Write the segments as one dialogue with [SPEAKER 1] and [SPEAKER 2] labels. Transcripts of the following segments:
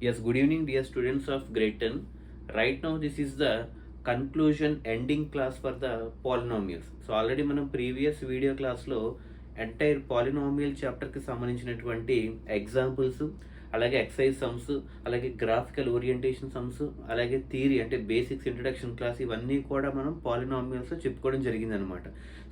[SPEAKER 1] Yes, good evening, dear students of grade 10. Right now, this is the conclusion ending class for the polynomials. So already మనం previous video క్లాస్లో entire polynomial చాప్టర్కి సంబంధించినటువంటి examples, అలాగే excise sums, అలాగే graphical orientation sums, అలాగే theory అంటే basics introduction class ఇవన్నీ కూడా మనం పాలినామియల్స్లో చెప్పుకోవడం జరిగిందనమాట.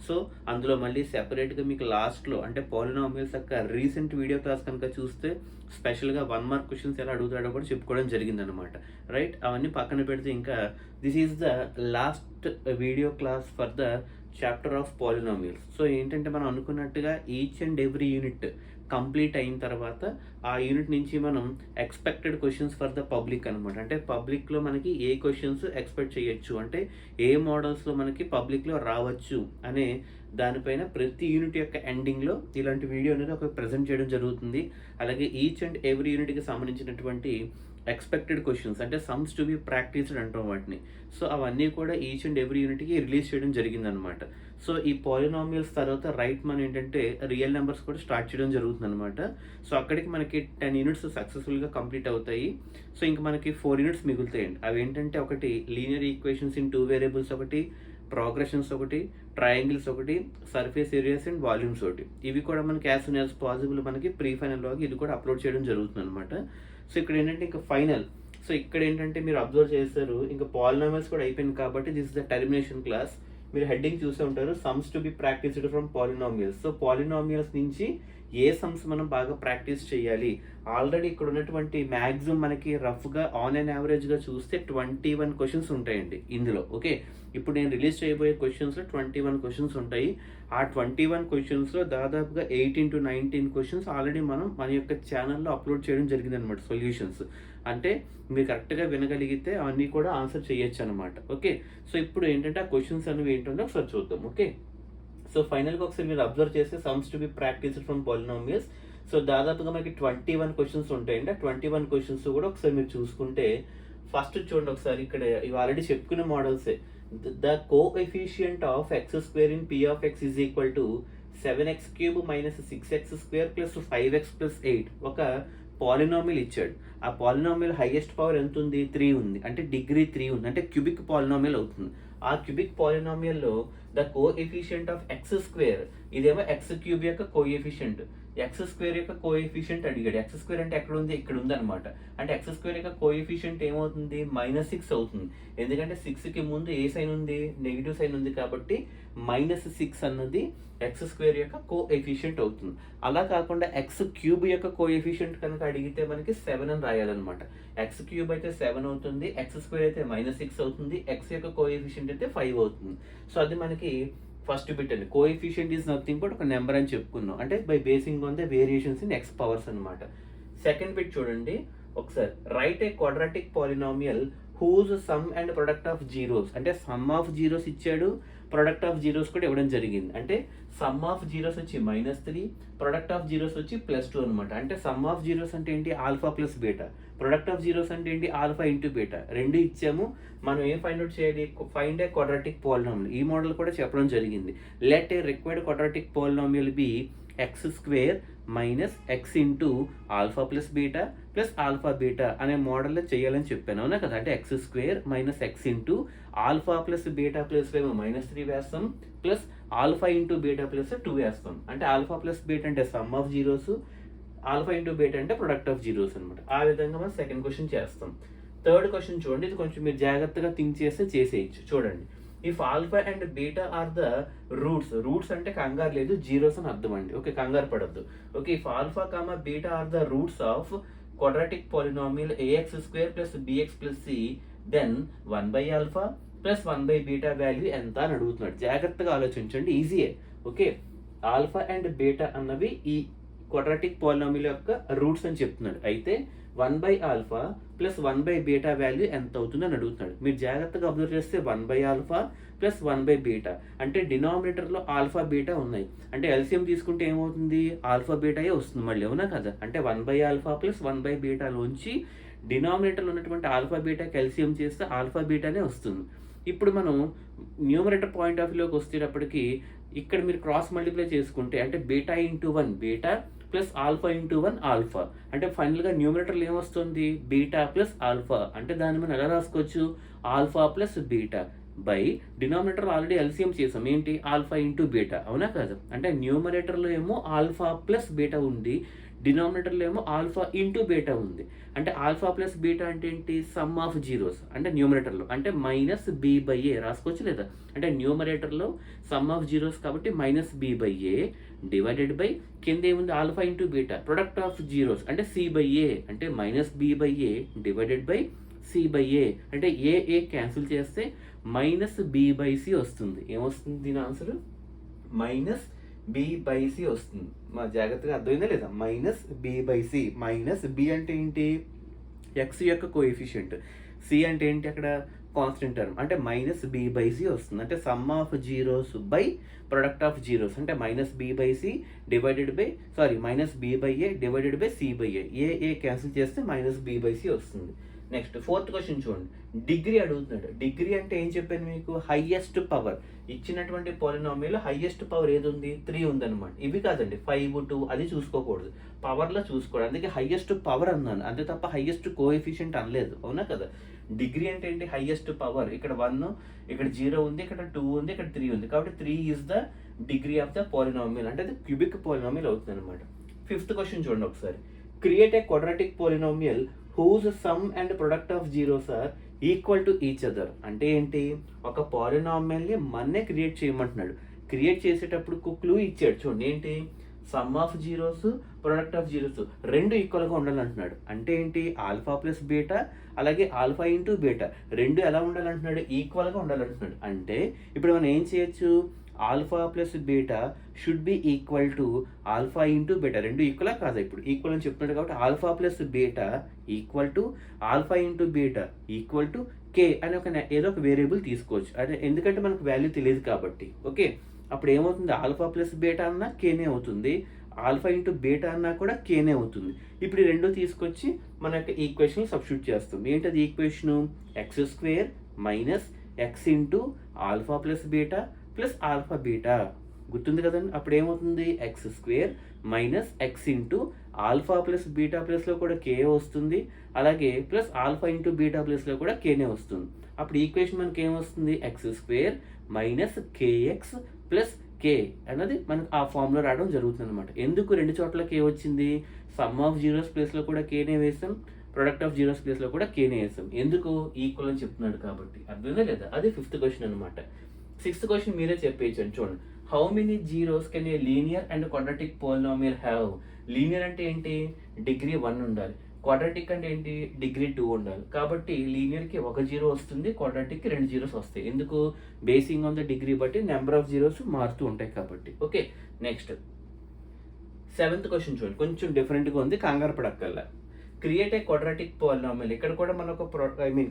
[SPEAKER 1] సో అందులో మళ్ళీ సెపరేట్గా మీకు లాస్ట్లో అంటే పాలినామియల్స్ యొక్క రీసెంట్ వీడియో క్లాస్ కనుక చూస్తే స్పెషల్గా 1 మార్క్ క్వశ్చన్స్ ఎలా అడుగుతాడో కూడా చెప్పుకోవడం జరిగిందనమాట. రైట్, అవన్నీ పక్కన పెడితే ఇంకా this is the last video class for the chapter of polynomials. So ఏంటంటే మనం అనుకున్నట్టుగా each and every unit complete అయిన తర్వాత ఆ యూనిట్ నుంచి మనం expected questions for the public అనమాట. అంటే పబ్లిక్లో మనకి ఏ క్వశ్చన్స్ ఎక్స్పెక్ట్ చేయొచ్చు, అంటే ఏ మోడల్స్లో మనకి పబ్లిక్లో రావచ్చు అనే దానిపైన ప్రతి యూనిట్ యొక్క ఎండింగ్లో ఇలాంటి వీడియో అనేది ఒక ప్రజెంట్ చేయడం జరుగుతుంది. అలాగే ఈచ్ అండ్ ఎవ్రీ యూనిట్కి సంబంధించినటువంటి ఎక్స్పెక్టెడ్ క్వశ్చన్స్ అంటే సమ్స్ టు బి ప్రాక్టీస్డ్ అంటాం వాటిని. సో అవన్నీ కూడా ఈచ్ అండ్ ఎవ్రీ యూనిట్కి రిలీజ్ చేయడం జరిగిందనమాట. సో ఈ పాలినామియల్స్ తర్వాత రైట్ మనం ఏంటంటే రియల్ నెంబర్స్ కూడా స్టార్ట్ చేయడం జరుగుతుంది అనమాట. సో అక్కడికి మనకి 10 యూనిట్స్ సక్సెస్ఫుల్గా కంప్లీట్ అవుతాయి. సో ఇంక మనకి 4 యూనిట్స్ మిగులుతాయండి. అవి ఏంటంటే ఒకటి లీనియర్ ఈక్వేషన్స్ ఇన్ 2 వేరియబుల్స్ ఒకటి, ప్రోగ్రెషన్స్ ఒకటి, ట్రయాంగిల్స్ ఒకటి, సర్ఫేస్ ఏరియాస్ అండ్ వాల్యూమ్స్ ఒకటి. ఇవి కూడా మనకి యాజ్ సూన్ యాజ్ పాసిబుల్ మనకి ప్రీ ఫైనల్లోకి ఇది కూడా అప్లోడ్ చేయడం జరుగుతుంది అనమాట. సో ఇక్కడ ఏంటంటే ఇంకా ఫైనల్. సో ఇక్కడ ఏంటంటే మీరు అబ్జర్వ్ చేస్తారు ఇంకా పాలినామియల్స్ కూడా అయిపోయింది కాబట్టి this is the termination class. మీరు హెడ్డింగ్ చూసే ఉంటారు sums to be practised from polynomials. So polynomials నుంచి ఏ సమ్స్ మనం బాగా ప్రాక్టీస్ చేయాలి. ఆల్రెడీ ఇక్కడ ఉన్నటువంటి మ్యాక్సిమం మనకి రఫ్గా ఆన్ అండ్ యావరేజ్గా చూస్తే 21 క్వశ్చన్స్ ఉంటాయండి ఇందులో. ఓకే, ఇప్పుడు నేను రిలీజ్ చేయబోయే క్వశ్చన్స్లో 21 క్వశ్చన్స్ ఉంటాయి. ఆ 21 క్వశ్చన్స్లో దాదాపుగా 18 to 19 క్వశ్చన్స్ ఆల్రెడీ మనం మన యొక్క ఛానల్లో అప్లోడ్ చేయడం జరిగింది అనమాట. సొల్యూషన్స్ అంటే మీరు కరెక్ట్గా వినగలిగితే అవన్నీ కూడా ఆన్సర్ చేయొచ్చు అనమాట. ఓకే, సో ఇప్పుడు ఏంటంటే ఆ క్వశ్చన్స్ అనేవి ఏంటంటే ఒకసారి చూద్దాం. ఓకే, సో ఫైనల్గా ఒకసారి మీరు అబ్జర్వ్ చేస్తే sums to be practised from polynomials. So దాదాపుగా మనకి 21 క్వశ్చన్స్ ఉంటాయండి. ఆ 21 క్వశ్చన్స్ కూడా ఒకసారి మీరు చూసుకుంటే ఫస్ట్ చూడండి ఒకసారి. ఇక్కడ ఇవి ఆల్రెడీ చెప్పుకునే మోడల్సే. The coefficient of x square in p of x is equal to 7x³ minus 6x² plus 5x plus 8 ఒక పాలినామియల్ ఇచ్చాడు. ఆ పాలినామియల్ హైయెస్ట్ పవర్ ఎంత ఉంది? 3 ఉంది. అంటే డిగ్రీ 3 ఉంది. అంటే క్యూబిక్ పాలినామియల్ అవుతుంది. ఆ క్యూబిక్ పాలినామియల్లో ద కోఎఫిషియంట్ ఆఫ్ x², ఇదేమో x³ యొక్క కోఎఫిషియంట్, x² యొక్క కోఎఫిషియంట్ అడిగాడు. x² అంటే ఎక్కడ ఉంది? ఇక్కడ ఉంది అనమాట. అంటే x² యొక్క కోఎఫిషియంట్ ఏమవుతుంది? -6 అవుతుంది. ఎందుకంటే 6కి ముందు ఏ సైన్ ఉంది? నెగిటివ్ సైన్ ఉంది కాబట్టి -6 అన్నది x² యొక్క కోఎఫిషియంట్ అవుతుంది. అలా కాకుండా x³ యొక్క కోఎఫిషియంట్ కనుక అడిగితే మనకి 7 అని రాయాలన్నమాట. x³ అయితే 7 అవుతుంది, x² అయితే -6 అవుతుంది, x యొక్క కోఎఫిషియంట్ అయితే 5 అవుతుంది. సో అది మనకి ఫస్ట్ బిట్ అండి. కోఎఫిషియంట్ ఈజ్ నథింగ్ బట్ ఒక నెంబర్ అని చెప్పుకున్నాం. అంటే by basing on the variations in X powers అనమాట. సెకండ్ బిట్ చూడండి ఒకసారి. Right a quadratic polynomial whose sum and product of zeros. అంటే సమ్ ఆఫ్ జీరోస్ ఇచ్చాడు, ప్రొడక్ట్ ఆఫ్ జీరోస్ కూడా ఇవ్వడం జరిగింది. అంటే సమ్ ఆఫ్ జీరోస్ వచ్చి -3, ప్రొడక్ట్ ఆఫ్ జీరోస్ వచ్చి +2 అనమాట. అంటే సమ్ ఆఫ్ జీరోస్ అంటే ఏంటి? Alpha plus beta. Product of zeros అంటే ఏంటి? Alpha into beta. రెండు ఇచ్చాము. మనం ఏం ఫైండ్ అవుట్ చేయాలి? Find a quadratic polynomial. ఈ మోడల్ కూడా చెప్పడం జరిగింది. Let a required quadratic polynomial be x² minus x into alpha plus beta plus alpha beta అనే మోడల్లో చేయాలని చెప్పాను, అవునా కదా? అంటే x² minus x into alpha plus beta plus -3 వేస్తాం, plus alpha into beta plus 2 వేస్తాం. అంటే ఆల్ఫా ప్లస్ బీటా అంటే sum of zeros, alpha into beta అంటే ప్రొడక్ట్ ఆఫ్ జీరోస్ అనమాట. ఆ విధంగా మనం సెకండ్ క్వశ్చన్ చేస్తాం. థర్డ్ క్వశ్చన్ చూడండి, ఇది కొంచెం మీరు జాగ్రత్తగా థింక్ చేస్తే చేసేయచ్చు. చూడండి, if alpha and beta are the roots అంటే కంగారు లేదు, జీరోస్ అని అర్థం అండి. ఓకే, కంగారు పడద్దు. Okay, if alpha comma beta are the roots of quadratic polynomial ax² plus bx plus c, then 1/α plus 1/β value ఎంత అని అడుగుతున్నాడు. జాగ్రత్తగా ఆలోచించండి, ఈజీయే. ఓకే, ఆల్ఫా అండ్ బీటా అన్నవి ఈ క్వాడ్రాటిక్ పాలినామియల్ యొక్క రూట్స్ అని చెప్తున్నాడు. అయితే 1/α ప్లస్ 1/β వాల్యూ ఎంత అవుతుంది అని అడుగుతున్నాడు. మీరు జాగ్రత్తగా అబ్జర్వ్ చేస్తే 1/α ప్లస్ 1/β అంటే డినామినేటర్లో ఆల్ఫా బీటా ఉన్నాయి. అంటే ఎల్సిఎం తీసుకుంటే ఏమవుతుంది? ఆల్ఫా బీటాయే వస్తుంది మళ్ళీ, అవునా కదా? అంటే 1/α ప్లస్ 1/βలోంచి డినామినేటర్లో ఉన్నటువంటి ఆల్ఫా బీటాకి ఎల్సిఎం చేస్తే ఆల్ఫా బీటానే వస్తుంది. ఇప్పుడు మనం న్యూమరేటర్ పాయింట్ ఆఫ్ వ్యూలోకి వచ్చేటప్పటికి ఇక్కడ మీరు క్రాస్ మల్టిప్లై చేసుకుంటే అంటే beta into 1 beta plus alpha into 1 alpha. అంటే ఫైనల్గా న్యూమరేటర్లో ఏమొస్తుంది, బీటా ప్లస్ ఆల్ఫా. అంటే దాన్ని మనం ఎలా రాసుకోవచ్చు, alpha plus beta by denominator already LCM చేసాం, ఏంటి ఆల్ఫా ఇంటూ బీటా, అవునా కాదు. అంటే న్యూమరేటర్లో ఏమో ఆల్ఫా ప్లస్ బీటా ఉంది, డినామినేటర్లో ఏమో ఆల్ఫా ఇంటూ బీటా ఉంది. అంటే ఆల్ఫా ప్లస్ బీటా అంటే ఏంటి, సమ్ ఆఫ్ జీరోస్. అంటే న్యూమరేటర్లో అంటే మైనస్ బి బై ఏ రాసుకోవచ్చు లేదా. అంటే న్యూమరేటర్లో సమ్ ఆఫ్ జీరోస్ కాబట్టి minus b by a divided by కింద ఏముంది alpha into beta product of zeros అంటే సి బై ఏ, అంటే minus b by a divided by c by a. అంటే ఏ క్యాన్సిల్ చేస్తే మైనస్ బి బై సి వస్తుంది. ఏమొస్తుంది దీని answer, minus b by c వస్తుంది. మా జాగ్రత్తగా అర్థమైందా లేదా, minus b by c. Minus b అంటే ఏంటి, ఎక్స్ యొక్క కోఎఫిషియంట్, సి అంటే ఏంటి అక్కడ కాన్స్టెంట్ టర్మ్, అంటే మైనస్ బి బై సి వస్తుంది. అంటే sum of zeros by product of zeros అంటే minus b by c divided by minus b by a divided by c by a cancel చేస్తే minus b by c వస్తుంది. Next 4th question చూడండి, degree అడుగుతున్నాడు. Degree అంటే ఏం చెప్పాను మీకు, highest power. ఇచ్చినటువంటి పాలినామియల్ హైయెస్ట్ పవర్ ఏది ఉంది, 3 ఉందన్నమాట. ఇవి కాదండి 5, 2 అది చూసుకోకూడదు, పవర్లో చూసుకోవాలి. అందుకే హైయెస్ట్ పవర్ అన్నాను అంతే తప్ప హైయెస్ట్ కోఎఫిషియంట్ అనలేదు, అవునా కదా. డిగ్రీ అంటే ఏంటి, హైయెస్ట్ పవర్. ఇక్కడ 1, ఇక్కడ 0 ఉంది, ఇక్కడ 2 ఉంది, ఇక్కడ 3 ఉంది. కాబట్టి 3 is the degree of the polynomial, అంటే అది క్యూబిక్ పాలినామియల్ అవుతుంది అనమాట. 5th క్వశ్చన్ చూడండి ఒకసారి, create a quadratic polynomial whose sum and product of zeros are equal to each other. అంటే ఏంటి, ఒక పాలినామియల్ని మన్నే క్రియేట్ చేయమంటున్నాడు. క్రియేట్ చేసేటప్పుడు క్లూ ఇచ్చాడు చూడండి, ఏంటి some of zeros product of zeros రెండు ఈక్వల్గా ఉండాలంటున్నాడు. అంటే ఏంటి, ఆల్ఫా ప్లస్ బీటా అలాగే ఆల్ఫా ఇంటూ బీటా రెండు ఎలా ఉండాలంటున్నాడు, ఈక్వల్గా ఉండాలంటున్నాడు. అంటే ఇప్పుడు మనం ఏం చేయొచ్చు, alpha plus beta should be equal to alpha into beta. రెండు ఈక్వలా కాదా, ఇప్పుడు ఈక్వల్ అని చెప్తున్నాడు కాబట్టి alpha plus beta equal to alpha into beta equal to k అని ఏదో ఒక వేరియబుల్ తీసుకోవచ్చు. అంటే ఎందుకంటే మనకు వాల్యూ తెలియదు కాబట్టి. ఓకే, అప్పుడు ఏమవుతుంది, ఆల్ఫా ప్లస్ బీటా అన్నా కేనే అవుతుంది, ఆల్ఫా ఇంటూ బీటా అన్నా కూడా కేనే అవుతుంది. ఇప్పుడు ఈ రెండు తీసుకొచ్చి మన యొక్క ఈక్వేషన్ సబ్స్టిట్యూట్ చేస్తాం. ఏంటది equation, X square minus x into alpha plus beta plus alpha beta. గుర్తుంది కదండి, అప్పుడు ఏమవుతుంది, X square minus x into alpha plus beta ప్లస్లో కూడా కే వస్తుంది, అలాగే ప్లస్ ఆల్ఫా ఇంటూ బీటా ప్లస్లో కూడా కేనే వస్తుంది. అప్పుడు ఈక్వేషన్ మనకి ఏమొస్తుంది, x square minus k x plus k అన్నది మనకు ఆ ఫామ్లో రావడం జరుగుతుంది అనమాట. ఎందుకు రెండు చోట్ల కే వచ్చింది, సమ్ ఆఫ్ జీరోస్ ప్లేస్లో కూడా కేనే వేసాం, ప్రొడక్ట్ ఆఫ్ జీరోస్ ప్లేస్లో కూడా కేనే వేసాం. ఎందుకు, ఈక్వల్ అని చెప్తున్నాడు కాబట్టి. అర్థమైందా లేదా, అది 5th క్వశ్చన్ అనమాట. 6th క్వశ్చన్ మీరే చెప్పేయచ్చండి చూడండి, how many zeros can a linear and quadratic polynomial have. Linear అంటే ఏంటి, డిగ్రీ 1 ఉండాలి, క్వాడ్రాటిక్ అంటే ఏంటి, డిగ్రీ 2 ఉండాలి. కాబట్టి లీనియర్కి 1 జీరో వస్తుంది, క్వాడ్రాటిక్కి 2 జీరోస్ వస్తాయి. ఎందుకు, బేసింగ్ ఆన్ ద డిగ్రీ బట్టి నెంబర్ ఆఫ్ జీరోస్ మారుతూ ఉంటాయి కాబట్టి. ఓకే, నెక్స్ట్ 7th క్వశ్చన్ చూడండి, కొంచెం డిఫరెంట్గా ఉంది, కంగారు పడక్కల్లా. Create a quadratic polynomial. ఇక్కడ కూడా మనం ఒక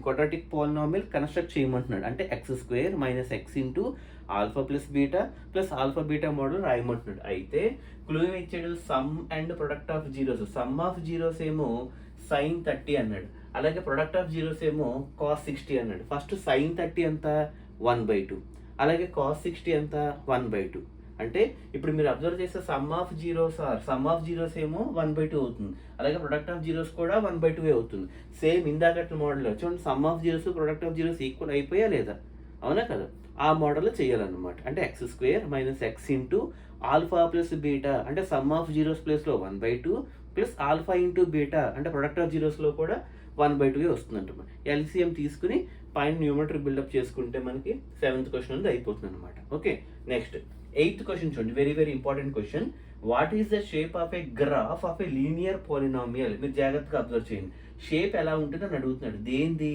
[SPEAKER 1] క్వాడ్రాటిక్ పాలినామియల్ కన్స్ట్రక్ట్ చేయమంటున్నాడు. అంటే x square minus x into alpha plus beta plus alpha beta model రాయమంటున్నాడు. అయితే క్లూ ఏమి ఇచ్చాడు, sum and product of zeros. Sum of zeros ఏమో sin 30 అన్నాడు, అలాగే ప్రొడక్ట్ ఆఫ్ జీరోస్ ఏమో cos 60 అన్నాడు. ఫస్ట్ sin 30 ఎంత 1/2, అలాగే cos 60 ఎంత 1/2. అంటే ఇప్పుడు మీరు అబ్జర్వ్ చేస్తే సమ్ ఆఫ్ జీరోస్ ఏమో 1/2 అవుతుంది, అలాగే ప్రొడక్ట్ ఆఫ్ జీరోస్ కూడా 1/2 అవుతుంది. సేమ్ ఇందాకట్ల మోడల్లో చూడండి, sum of zeros product of zeros equal అయిపోయా లేదా, అవునా కదా. ఆ మోడల్లో చేయాలన్నమాట. అంటే x square minus x into alpha plus beta అంటే సమ్ ఆఫ్ జీరోస్ ప్లేస్లో 1/2 ప్లస్ ఆల్ఫా ఇంటూ బీటా అంటే ప్రొడక్ట్ ఆఫ్ జీరోస్లో కూడా 1/2 వస్తుందంట. ఎల్సిఎం తీసుకుని పైన న్యూమరేటర్ బిల్డప్ చేసుకుంటే మనకి 7th క్వశ్చన్ అనేది అయిపోతుంది అనమాట. ఓకే, నెక్స్ట్ 8th క్వశ్చన్ చూడండి, very very important question. What is the shape of A graph of a linear polynomial. మీరు జాగ్రత్తగా అబ్జర్వ్ చేయండి, షేప్ ఎలా ఉంటుందని అడుగుతున్నాడు. దేంది,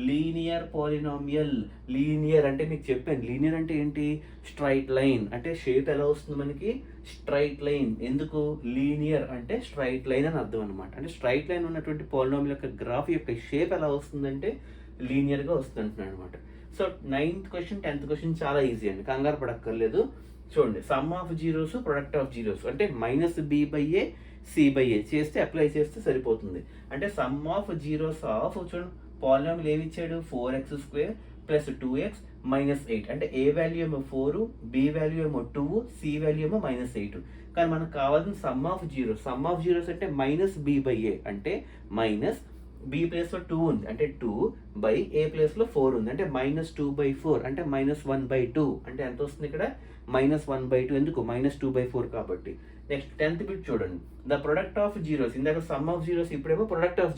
[SPEAKER 1] లీనియర్ పాలినామియల్. లీనియర్ అంటే మీకు చెప్పాను, లీనియర్ అంటే ఏంటి, స్ట్రైట్ లైన్. అంటే షేప్ ఎలా వస్తుంది మనకి, స్ట్రైట్ లైన్. ఎందుకు, లీనియర్ అంటే స్ట్రైట్ లైన్ అని అర్థం అనమాట. అంటే స్ట్రైట్ లైన్ ఉన్నటువంటి పాలినామియల్ యొక్క గ్రాఫ్ యొక్క షేప్ ఎలా వస్తుందంటే లీనియర్గా వస్తుంది అంటున్నాడు అనమాట. So 9th question 10th question చాలా ఈజీ అండి, కంగారు పడక్కర్లేదు. చూడండి, sum of zeros product of zeros అంటే minus b by a c by a చేస్తే అప్లై చేస్తే సరిపోతుంది. అంటే సమ్ ఆఫ్ జీరోస్ ఆఫ్ చూడండి, పాలినామియల్ ఏమి ఇచ్చాడు, 4x² ప్లస్ 2x మైనస్ 8 అంటే ఏ వాల్యూ ఏమో 4, బి వాల్యూ ఏమో 2, సి వాల్యూ ఏమో -8. కానీ మనకు కావాల్సిన సమ్ ఆఫ్ జీరోస్ అంటే మైనస్ బి బై ఏ అంటే మైనస్ బి ప్లేస్లో 2 ఉంది అంటే 2 బై ఏ ప్లేస్లో 4 ఉంది అంటే -2/4 అంటే -1/2 అంటే ఎంత వస్తుంది ఇక్కడ -1/2 ఎందుకు -2/4 కాబట్టి. నెక్స్ట్ 10th బిట్ చూడండి, ద ప్రొడక్ట్ ఆఫ్ జీరోస్ ఇందాక సమ్ ఆఫ్ జీరోస్ ఇప్పుడేమో ప్రొడక్ట్ ఆఫ్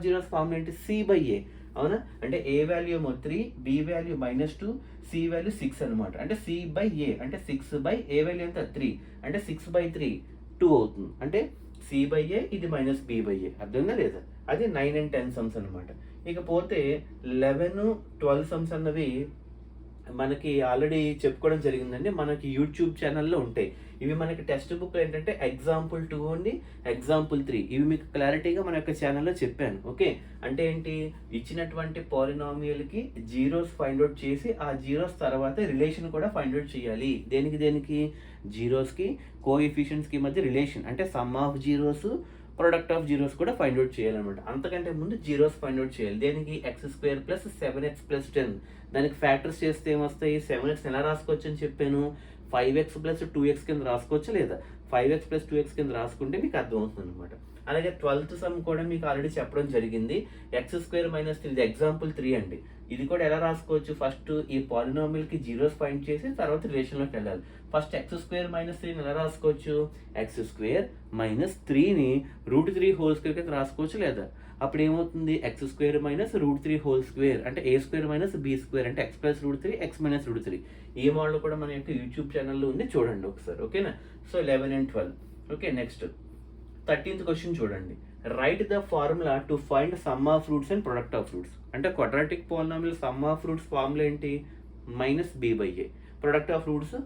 [SPEAKER 1] జీరోస్ ఫార్మ్ ఏంటి సి బై ఏ అవునా అంటే ఏ వాల్యూ ఏమో 3, బి వాల్యూ -2, సి వాల్యూ 6 అనమాట అంటే సి బై ఏ అంటే 6 బై ఏ వాల్యూ ఎంత 3 అంటే 6/3 2 అవుతుంది అంటే సి బై ఏ ఇది మైనస్ బి బై ఏ అర్థంగా లేదా. అది 9 and 10 సమ్స్ అనమాట. ఇకపోతే 11, 12 సమ్స్ అన్నవి మనకి ఆల్రెడీ చెప్పుకోవడం జరిగిందండి, మనకి యూట్యూబ్ ఛానల్లో ఉంటాయి. ఇవి మనకి టెక్స్ట్ బుక్ ఏంటంటే ఎగ్జాంపుల్ 2 ఉంది, ఎగ్జాంపుల్ 3 ఇవి మీకు క్లారిటీగా మన యొక్క ఛానల్లో చెప్పాను. ఓకే అంటే ఏంటి, ఇచ్చినటువంటి పాలినామియల్కి జీరోస్ ఫైండ్ అవుట్ చేసి ఆ జీరోస్ తర్వాత రిలేషన్ కూడా ఫైండ్ అవుట్ చేయాలి. దేనికి జీరోస్కి కోఎఫిషియెంట్స్కి మధ్య రిలేషన్ అంటే sum of zeros product of zeros కూడా ఫైండ్ అవుట్ చేయాలన్నమాట. అంతకంటే ముందు జీరోస్ ఫైండ్ అవుట్ చేయాలి. దేనికి x² + 7x + 10 దానికి ఫ్యాక్టర్స్ చేస్తే ఏమొస్తాయి 7x ఎలా రాసుకోవచ్చు అని చెప్పాను 5x + 2x కింద రాసుకోవచ్చు లేదా 5x + 2x కింద రాసుకుంటే మీకు అర్థమవుతుంది అనమాట. అలాగే 12th సమ్ కూడా మీకు ఆల్రెడీ చెప్పడం జరిగింది, x² - 3 ఇది ఎగ్జాంపుల్ 3 అండి. ఇది కూడా ఎలా రాసుకోవచ్చు, ఫస్ట్ ఈ పాలినామియల్కి జీరోస్ ఫైండ్ చేసి తర్వాత రిలేషన్లోకి వెళ్ళాలి. ఫస్ట్ x² - 3 ఎలా రాసుకోవచ్చు x² - 3ని √3² కింద రాసుకోవచ్చు లేదా. అప్పుడు ఏమవుతుంది x² - √3² అంటే a² - b² అంటే x + √3 x - √3. ఈ మోడల్ కూడా మన యొక్క యూట్యూబ్ ఛానల్లో ఉంది, చూడండి ఒకసారి. ఓకేనా. So 11 and 12. Okay next 13th question చూడండి, write the formula to find sum of roots and product of roots అంటే quadratic polynomial sum of roots formula ఏంటి -b/a, product of roots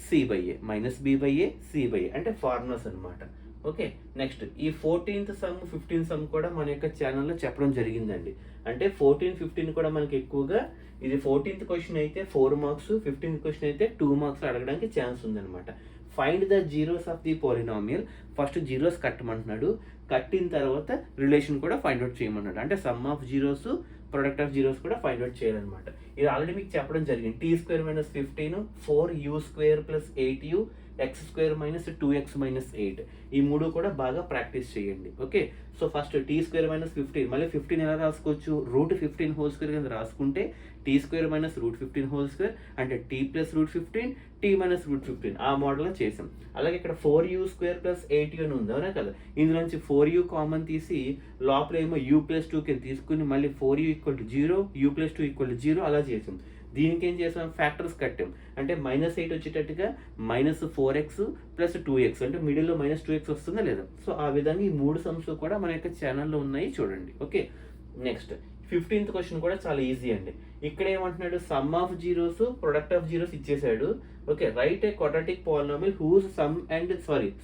[SPEAKER 1] c/a -b/a c/a అంటే formulas అనమాట. Okay next ఈ 14th some 15th some కూడా మన యొక్క ఛానల్లో చెప్పడం జరిగిందండి. అంటే 14, 15 కూడా మనకి ఎక్కువగా ఇది 14th క్వశ్చన్ అయితే 4 మార్క్స్, 15th క్వశ్చన్ అయితే 2 మార్క్స్ అడగడానికి ఛాన్స్ ఉందన్నమాట. Find the zeros of the polynomial, first zeros కట్టమంటున్నాడు, కట్టిన తర్వాత రిలేషన్ కూడా ఫైండ్ అవుట్ చేయమన్నాడు. అంటే sum of zeros product of zeros కూడా ఫైండ్ అవుట్ చేయాలన్నమాట. ఇది ఆల్రెడీ మీకు చెప్పడం జరిగింది, t² - 15 4u² + 8u x² - 2x - 8 ఈ మూడు కూడా బాగా ప్రాక్టీస్ చేయండి. ఓకే సో ఫస్ట్ t² - 15 మళ్ళీ 15 ఎలా రాసుకోవచ్చు √15² కింద రాసుకుంటే t² - √15² అంటే t + √15 t - √15 ఆ మోడల్లో చేసాం. అలాగే ఇక్కడ 4u² + 8u అని ఉంది అవునా కదా, ఇందులో నుంచి 4u కామన్ తీసి లోపల ఏమో u + 2 కింద తీసుకుని మళ్ళీ 4u = 0 u + 2 = 0 అలా చేసాం. దీనికి ఏం చేసాం ఫ్యాక్టర్స్ కట్టాం అంటే -8 వచ్చేటట్టుగా -4x + 2x అంటే మిడిల్లో -2x వస్తుందా లేదా. సో ఆ విధంగా ఈ 3 సమ్స్ కూడా మన యొక్క ఛానల్లో ఉన్నాయి, చూడండి. ఓకే నెక్స్ట్ 15th క్వశ్చన్ కూడా చాలా ఈజీ అండి. ఇక్కడ ఏమంటున్నాడు sum of zeros product of zeros ఇచ్చేసాడు. Okay write a quadratic polynomial whose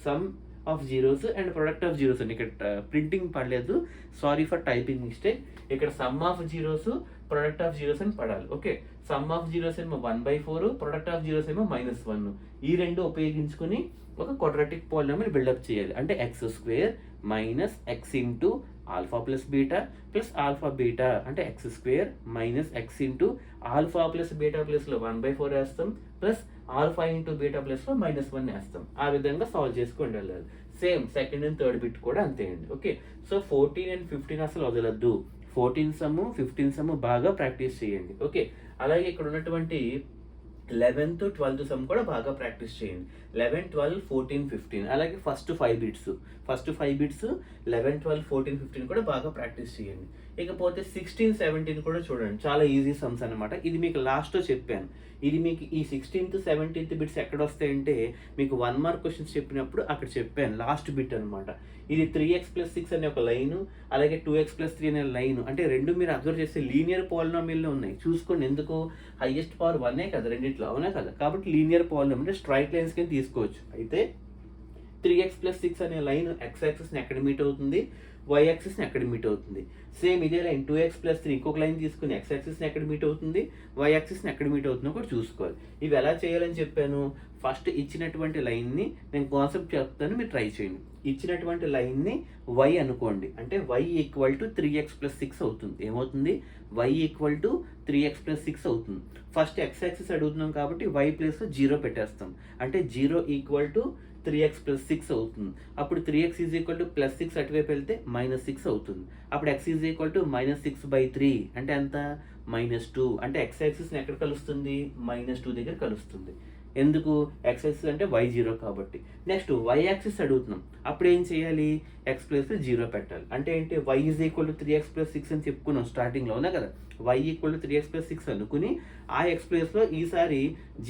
[SPEAKER 1] sum of zeros and product of zeros అండి. ఇక్కడ ప్రింటింగ్ పడలేదు, సారీ ఫర్ టైపింగ్ మిస్టేక్. ఇక్కడ sum of zeros product of zeros అని పడాలి. ఓకే సమ్ ఆఫ్ జీరోస్ ఏమో 1/4, product of zeros ఏమో -1. ఈ రెండు ఉపయోగించుకొని ఒక క్వాడ్రాటిక్ పాలినామియల్ బిల్డప్ చేయాలి. అంటే x² - x * α + β + α β అంటే x² - x α + β ప్లస్లో 1/4 వేస్తాం ప్లస్ α × β ప్లస్లో -1 వేస్తాం. ఆ విధంగా సాల్వ్ చేసుకొని వెళ్ళాలి. Same second and third bit కూడా అంతే అండి. ఓకే సో 14 and 15 అసలు వదలద్దు, 14 సమ్ 15 సమ్ బాగా ప్రాక్టీస్ చేయండి. ఓకే అలాగే ఇక్కడ ఉన్నటువంటి 11th 12th సమ్ కూడా బాగా ప్రాక్టీస్ చేయండి. 11, 12, 14, 15 అలాగే ఫస్ట్ 5 బిట్స్ 11, 12, 14, 15 కూడా బాగా ప్రాక్టీస్ చేయండి. ఇకపోతే 16, 17 కూడా చూడండి, చాలా ఈజీ సమ్స్ అనమాట. ఇది మీకు లాస్ట్లో చెప్పాను. ఇది మీకు ఈ 16th, 17th బిట్స్ ఎక్కడ వస్తాయంటే మీకు 1 మార్క్ క్వశ్చన్స్ చెప్పినప్పుడు అక్కడ చెప్పాను, లాస్ట్ బిట్ అనమాట. ఇది 3x + 6 అనే ఒక లైను, అలాగే 2x + 3 అనే లైను. అంటే రెండు మీరు అబ్జర్వ్ చేస్తే లీనియర్ పాలినామియల్లో ఉన్నాయి. చూసుకోండి, ఎందుకు హైయెస్ట్ పవర్ 1 కదా రెండిట్లో, అవునా కదా. కాబట్టి లీనియర్ పాలినామియల్ అంటే స్ట్రైట్ లైన్స్ కింద తీసుకోవచ్చు. అయితే 3x + 6 అనే లైన్ x యాక్సిస్ని ఎక్కడ మీట్ అవుతుంది, y యాక్సిస్ని ఎక్కడ మీట్ అవుతుంది. సేమ్ ఇదే లైన్ 2x + 3 ఇంకొక లైన్ తీసుకుని x యాక్సిస్ని ఎక్కడ మీట్ అవుతుంది, y యాక్సిస్ని ఎక్కడ మీట్ అవుతుందో కూడా చూసుకోవాలి. ఇవి ఎలా చేయాలని చెప్పాను, ఫస్ట్ ఇచ్చినటువంటి లైన్ని నేను కాన్సెప్ట్ చెప్తాను, మీరు ట్రై చేయండి. ఇచ్చినటువంటి లైన్ని y అనుకోండి, అంటే y equal to 3x plus 6 అవుతుంది. ఏమవుతుంది? y equal to 3x plus 6 అవుతుంది. ఫస్ట్ x యాక్సిస్ అడుగుతున్నాం కాబట్టి y ప్లేస్లో 0 పెట్టేస్తాం, అంటే 0 ఈక్వల్ టు 3x ప్లస్ 6 అవుతుంది. అప్పుడు 3x is equal to plus 6 అటువైపు వెళ్తే -6 అవుతుంది. అప్పుడు x ఈజ్ ఈక్వల్ టు -6/3 అంటే ఎంత? -2. అంటే x యాక్సిస్ని ఎక్కడ కలుస్తుంది? -2 దగ్గర కలుస్తుంది. ఎందుకు? x యాక్సిస్ అంటే y0 కాబట్టి. నెక్స్ట్ y యాక్సిస్ అడుగుతున్నాం, అప్పుడు ఏం చేయాలి? x ప్లేస్లో 0 పెట్టాలి. అంటే ఏంటి? y is equal to 3x plus 6 అని చెప్పుకున్నాం స్టార్టింగ్లో, అవునా కదా? y equal to 3x plus 6 అనుకుని ఆ x ప్లేస్లో ఈసారి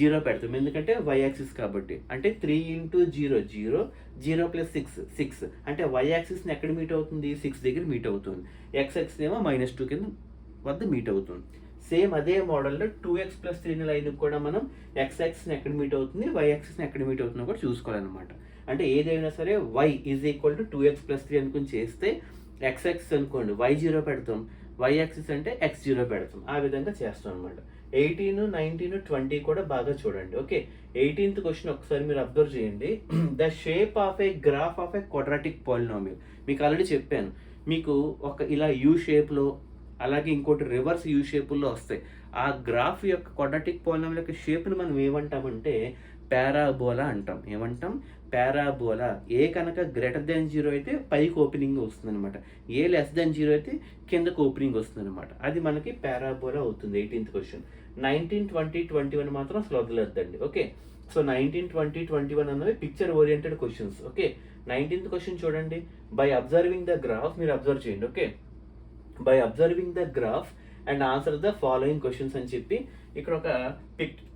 [SPEAKER 1] 0 పెడతాం, ఎందుకంటే y యాక్సిస్ కాబట్టి. అంటే 3 × 0 0, 0 ప్లస్ 6 6, అంటే y యాక్సిస్ని ఎక్కడ మీట్ అవుతుంది? 6 దగ్గర మీట్ అవుతుంది. x యాక్సిస్ ఏమో -2 కింద వద్ద మీట్ అవుతుంది. సేమ్ అదే మోడల్లో 2x ప్లస్ 3 లైన్ కూడా మనం x యాక్సిస్ని ఎక్కడ మీట్ అవుతుంది, y యాక్సిస్ని ఎక్కడ మీట్ అవుతుందో కూడా చూసుకోవాలన్నమాట. అంటే ఏదైనా సరే y is equal to 2x plus 3 అనుకుని చేస్తే x యాక్సిస్ అనుకోండి y0 పెడతాం, y యాక్సిస్ అంటే x0 పెడతాం. ఆ విధంగా చేస్తాం అనమాట. 18, 19, 20 కూడా బాగా చూడండి. ఓకే, 18th క్వశ్చన్ ఒకసారి మీరు అబ్జర్వ్ చేయండి. The shape of A graph of A quadratic polynomial. మీకు ఆల్రెడీ చెప్పాను, మీకు ఒక ఇలా యూ షేప్లో, అలాగే ఇంకోటి రివర్స్ యూ షేపుల్లో వస్తాయి. ఆ గ్రాఫ్ యొక్క క్వాడ్రాటిక్ పాలినామియల్ యొక్క షేప్ని మనం ఏమంటామంటే పారాబోలా అంటాం. ఏమంటాం? పారాబోలా. ఏ కనుక >0 అయితే పైకి ఓపెనింగ్ వస్తుంది అనమాట, ఏ <0 అయితే కిందకు ఓపెనింగ్ వస్తుంది అనమాట. అది మనకి పారాబోలా అవుతుంది. 18th question. 19, 20, 21 మాత్రం అసలు వదలొద్దండి. ఓకే, సో 19, 20, 21 అన్నవి picture oriented questions. Okay, 19th question చూడండి. బై అబ్జర్వింగ్ ద గ్రాఫ్, మీరు అబ్జర్వ్ చేయండి. Okay, by observing the graph and answer the following questions అని చెప్పి ఇక్కడ ఒక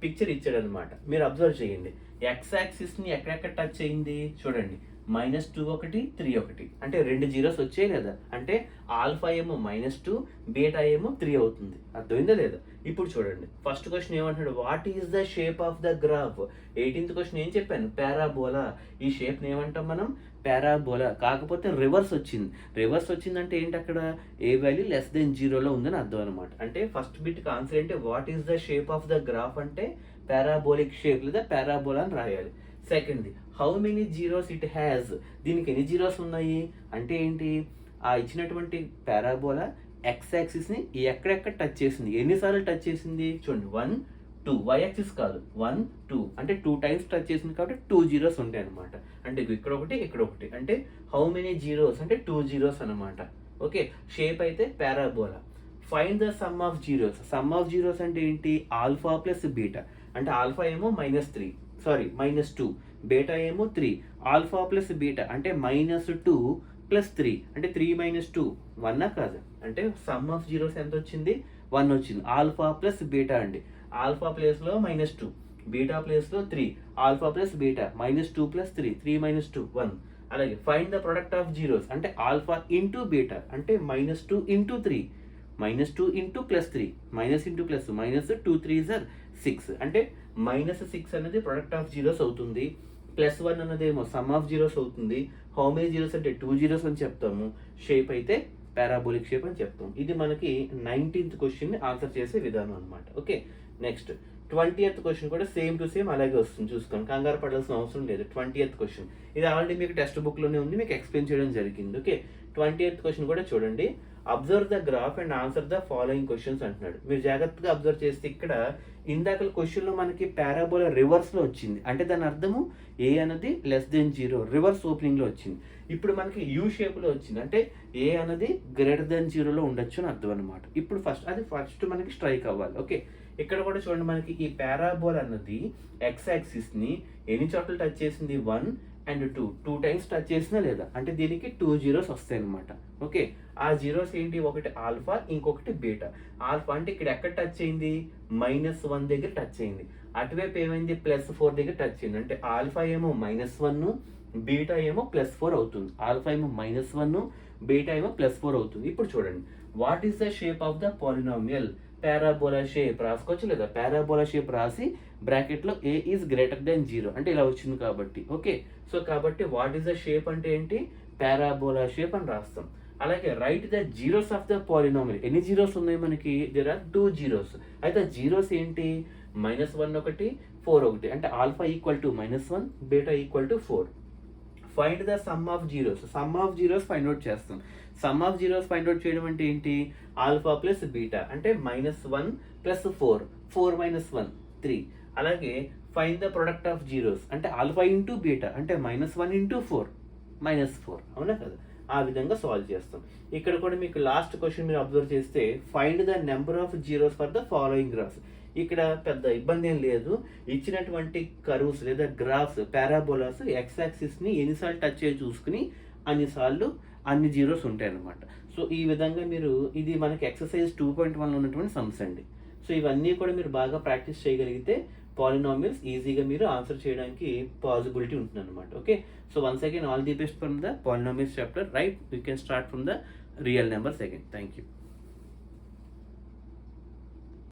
[SPEAKER 1] పిక్చర్ ఇచ్చాడు అనమాట. మీరు అబ్జర్వ్ చేయండి. ఎక్స్ యాక్సిస్ని ఎక్కడెక్కడ టచ్ అయింది చూడండి. -2 ఒకటి, 3 ఒకటి, అంటే 2 జీరోస్ వచ్చాయి లేదా? అంటే ఆల్ఫా ఏమో -2, బీటా ఏమో 3 అవుతుంది. అర్థమైందా లేదా? ఇప్పుడు చూడండి, ఫస్ట్ క్వశ్చన్ ఏమంటున్నాడు? What is the shape of the graph. 18th question ఏం చెప్పాను? పారాబోలా. ఈ షేప్ని ఏమంటాం మనం? పారాబోలా. కాకపోతే రివర్స్ వచ్చింది. రివర్స్ వచ్చిందంటే ఏంటి? అక్కడ ఏ వాల్యూ <0 ఉందని అర్థం అనమాట. అంటే ఫస్ట్ బిట్కి ఆన్సర్ ఏంటి? What is the shape of the graph అంటే పారాబోలిక్ షేప్ లేదా పారాబోలా అని రాయాలి. సెకండ్ది, how many zeros it has. దీనికి ఎన్ని జీరోస్ ఉన్నాయి అంటే ఏంటి? ఆ ఇచ్చినటువంటి పారాబోలా ఎక్స్ యాక్సిస్ని ఎక్కడెక్కడ టచ్ చేసింది, ఎన్నిసార్లు టచ్ చేసింది చూడండి. 1, 2, y యాక్సిస్ కాదు, 1, 2 అంటే 2 టైమ్స్ టచ్ చేసింది కాబట్టి 2 జీరోస్ ఉంటాయి అనమాట. అంటే ఇక్కడ ఒకటి, ఇక్కడ ఒకటి, అంటే హౌ మెనీ జీరోస్ అంటే 2 జీరోస్ అనమాట. ఓకే, షేప్ అయితే parabola. Find the sum of zeros. Sum of zeros అంటే ఏంటి? Alpha plus beta. అంటే ఆల్ఫా ఏమో -2, బీటా ఏమో 3. ఆల్ఫా ప్లస్ బీటా అంటే -2 + 3 అంటే 3 - 2 1 కాదు. అంటే సమ్ ఆఫ్ జీరోస్ ఎంత వచ్చింది? 1 వచ్చింది. ఆల్ఫా ప్లస్ బీటా అండి. ఆల్ఫా ప్లేస్లో -2, బీటా ప్లేస్లో 3, ఆల్ఫా ప్లస్ బీటా -2 + 3, 3 - 2 1. అలాగే find the product of zeros అంటే ఆల్ఫా ఇంటూ బీటా అంటే -2 × 3, -2 × +3, -2 3 6 అంటే -6 అనేది ప్రొడక్ట్ ఆఫ్ జీరోస్ అవుతుంది. +1 అన్నదేమో సమ్ ఆఫ్ జీరోస్ అవుతుంది. హౌ మెనీ జీరోస్ అంటే 2 జీరోస్ అని చెప్తాము. షేప్ అయితే పారాబోలిక్ షేప్ అని చెప్తాం. ఇది మనకి 19th క్వశ్చన్ని ఆన్సర్ చేసే విధానం అనమాట. ఓకే, నెక్స్ట్ 20th క్వశ్చన్ కూడా సేమ్ టు సేమ్ అలాగే వస్తుంది. చూసుకోండి, కంగారు పడాల్సిన అవసరం లేదు. 20th క్వశ్చన్ ఇది ఆల్రెడీ మీకు టెక్స్ట్ బుక్లోనే ఉంది, మీకు ఎక్స్ప్లెయిన్ చేయడం జరిగింది. ఓకే, 20th క్వశ్చన్ కూడా చూడండి. Observe the graph and answer the following questions అంటున్నాడు. మీరు జాగ్రత్తగా అబ్జర్వ్ చేస్తే ఇక్కడ ఇందాక క్వశ్చన్లో మనకి పారాబోలా రివర్స్లో వచ్చింది. అంటే దాని అర్థము ఏ అనేది <0 రివర్స్ ఓపెనింగ్లో వచ్చింది. ఇప్పుడు మనకి యూ షేప్లో వచ్చింది. అంటే ఏ అనేది <0 ఉండొచ్చు అని అర్థం అనమాట. ఇప్పుడు ఫస్ట్ మనకి స్ట్రైక్ అవ్వాలి. ఓకే, ఇక్కడ కూడా చూడండి, మనకి ఈ పారాబోలా అన్నది ఎక్స్ యాక్సిస్ని ఎన్ని చోట్ల టచ్ చేసింది? 1 and 2 టైమ్స్ టచ్ చేసినా లేదా? అంటే దీనికి 2 జీరోస్ వస్తాయి అనమాట. ఓకే, ఆ జీరోస్ ఏంటి? ఒకటి ఆల్ఫా, ఇంకొకటి బీటా. ఆల్ఫా అంటే ఇక్కడ ఎక్కడ టచ్ అయింది? -1 దగ్గర టచ్ అయింది. అటువైపు ఏమైంది? +4 దగ్గర టచ్ అయింది. అంటే ఆల్ఫా ఏమో -1, బీటా ఏమో +4 అవుతుంది. ఆల్ఫా ఏమో -1, బీటా ఏమో +4 అవుతుంది. ఇప్పుడు చూడండి, what is the shape of the polynomial? Parabola shape రాసుకోవచ్చు లేదా? పారాబోలా షేప్ రాసి బ్రాకెట్లో ఏ ఈజ్ <0 అంటే ఇలా వచ్చింది కాబట్టి. ఓకే, సో కాబట్టి వాట్ ఈస్ ద షేప్ అంటే ఏంటి? పారాబోలా షేప్ అని రాస్తాం. అలాగే write the zeros of the polynomial. ఎన్ని జీరోస్ ఉన్నాయి మనకి? There are 2 zeros. అయితే జీరోస్ ఏంటి? -1 ఒకటి, 4 ఒకటి. అంటే alpha equal to -1, beta equal to 4. Find the sum of zeros find out చేస్తాం. Sum of zeros find out చేయడం అంటే ఏంటి? ఆల్ఫా ప్లస్ బీటా అంటే -1 + 4, 4 - 1 3. అలాగే find the product of zeros అంటే ఆల్ఫా ఇంటూ బీటా అంటే -1 × 4 -4. అవునా కదా? ఆ విధంగా సాల్వ్ చేస్తాం. ఇక్కడ కూడా మీకు లాస్ట్ క్వశ్చన్ మీరు అబ్జర్వ్ చేస్తే find the number of zeros for the following graphs. ఇక్కడ పెద్ద ఇబ్బంది ఏం లేదు. ఇచ్చినటువంటి కర్వ్స్ లేదా గ్రాఫ్స్ పారాబోలాస్ ఎక్స్ యాక్సిస్ని ఎన్నిసార్లు టచ్ చేసి చూసుకుని అన్నిసార్లు అన్ని జీరోస్ ఉంటాయి అన్నమాట. సో ఈ విధంగా మీరు ఇది మనకి ఎక్సర్సైజ్ 2.1లో ఉన్నటువంటి సమ్స్ అండి. సో ఇవన్నీ కూడా మీరు బాగా ప్రాక్టీస్ చేయగలిగితే పాలినామియల్స్ ఈజీగా మీరు ఆన్సర్ చేయడానికి పాసిబిలిటీ ఉంటుంది అనమాట. Okay, so once again all the best from the polynomials chapter. Right, you can start from the real numbers again. Thank you.